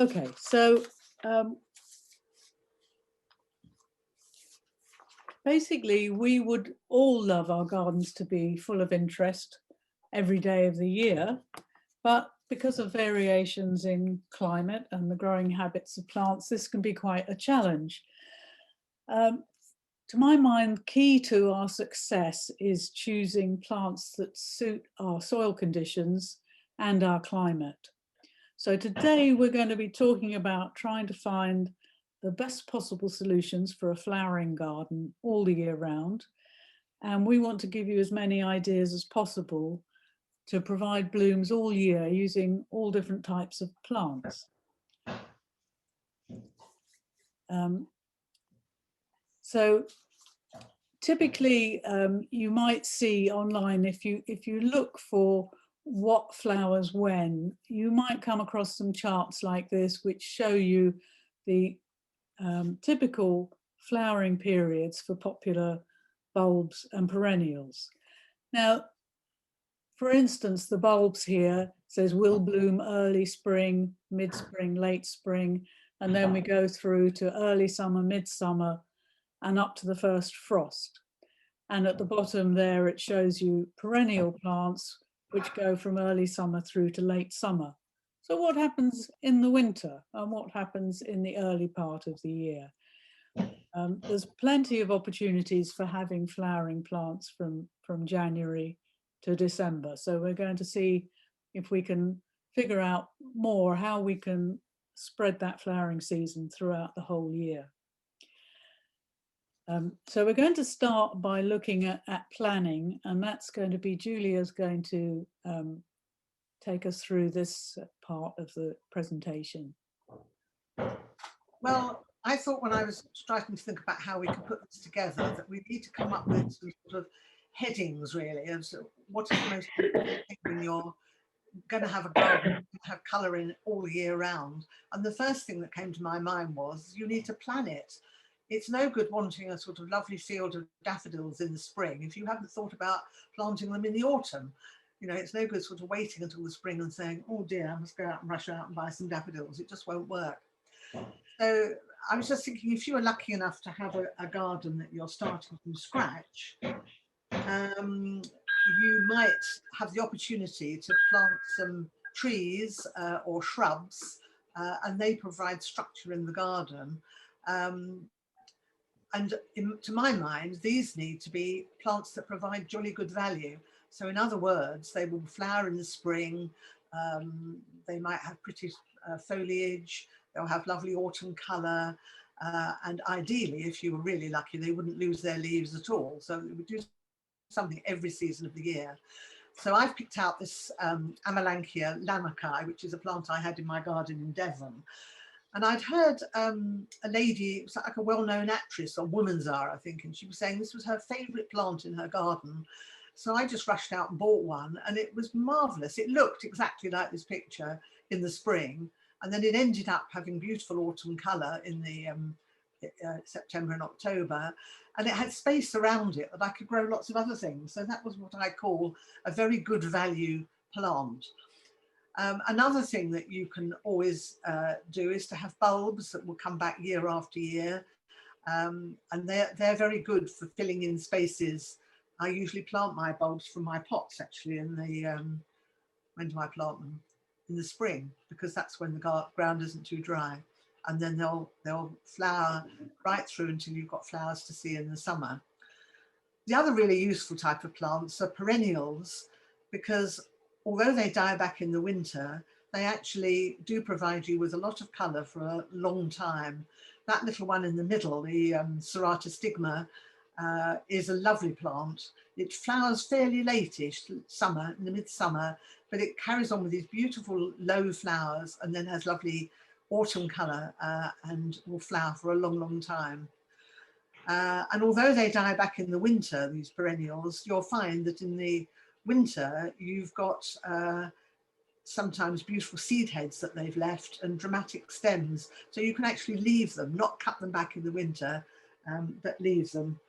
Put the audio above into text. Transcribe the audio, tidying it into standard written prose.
Okay, so um, basically we would all love our gardens to be full of interest every day of the year, but because of variations in climate and the growing habits of plants, this can be quite a challenge. Um, to my mind, key to our success is choosing plants that suit our soil conditions and our climate. So today we're going to be talking about trying to find the best possible solutions for a flowering garden all the year round. And we want to give you as many ideas as possible to provide blooms all year using all different types of plants. So typically you might see online, if you look for what flowers when, you might come across some charts like this which show you the typical flowering periods for popular bulbs and perennials. Now, for instance, the bulbs here says will bloom early spring, mid-spring, late spring, and then we go through to early summer, midsummer, and up to the first frost. And at the bottom there, it shows you perennial plants, which go from early summer through to late summer. So what happens in the winter and what happens in the early part of the year? There's plenty of opportunities for having flowering plants from January to December. So we're going to see if we can figure out more how we can spread that flowering season throughout the whole year. So we're going to start by looking at planning, and that's going to be Julia's going to take us through this part of the presentation. Well, I thought when I was starting to think about how we could put this together that we need to come up with some sort of headings really of what is the most important thing when you're going to have a garden, have colour in all year round. And the first thing that came to my mind was you need to plan it. It's no good wanting a sort of lovely field of daffodils in the spring if you haven't thought about planting them in the autumn. You know, it's no good sort of waiting until the spring and saying, oh dear, I must go out and rush out and buy some daffodils. It just won't work. So I was just thinking, if you were lucky enough to have a garden that you're starting from scratch, you might have the opportunity to plant some trees or shrubs, and they provide structure in the garden. And to my mind, these need to be plants that provide jolly good value. So in other words, they will flower in the spring, they might have pretty foliage, they'll have lovely autumn colour, and ideally, if you were really lucky, they wouldn't lose their leaves at all. So it would do something every season of the year. So I've picked out this Amelanchier lamacae, which is a plant I had in my garden in Devon. And I'd heard a lady, it was like a well-known actress on Woman's Hour, I think, and she was saying this was her favourite plant in her garden. So I just rushed out and bought one, and it was marvellous. It looked exactly like this picture in the spring, and then it ended up having beautiful autumn colour in the September and October, and it had space around it that I could grow lots of other things. So that was what I call a very good value plant. Another thing that you can always do is to have bulbs that will come back year after year, and they're very good for filling in spaces. I usually plant my bulbs from my pots actually in the, when do I plant them? In the spring, because that's when the ground isn't too dry, and then they'll flower right through until you've got flowers to see in the summer. The other really useful type of plants are perennials, because although they die back in the winter, they actually do provide you with a lot of colour for a long time. That little one in the middle, the Serrata stigma, is a lovely plant. It flowers fairly late-ish, summer, in the midsummer, but it carries on with these beautiful low flowers and then has lovely autumn colour and will flower for a long, long time. And although they die back in the winter, these perennials, you'll find that in the winter you've got sometimes beautiful seed heads that they've left and dramatic stems. So you can actually leave them, not cut them back in the winter, but leave them.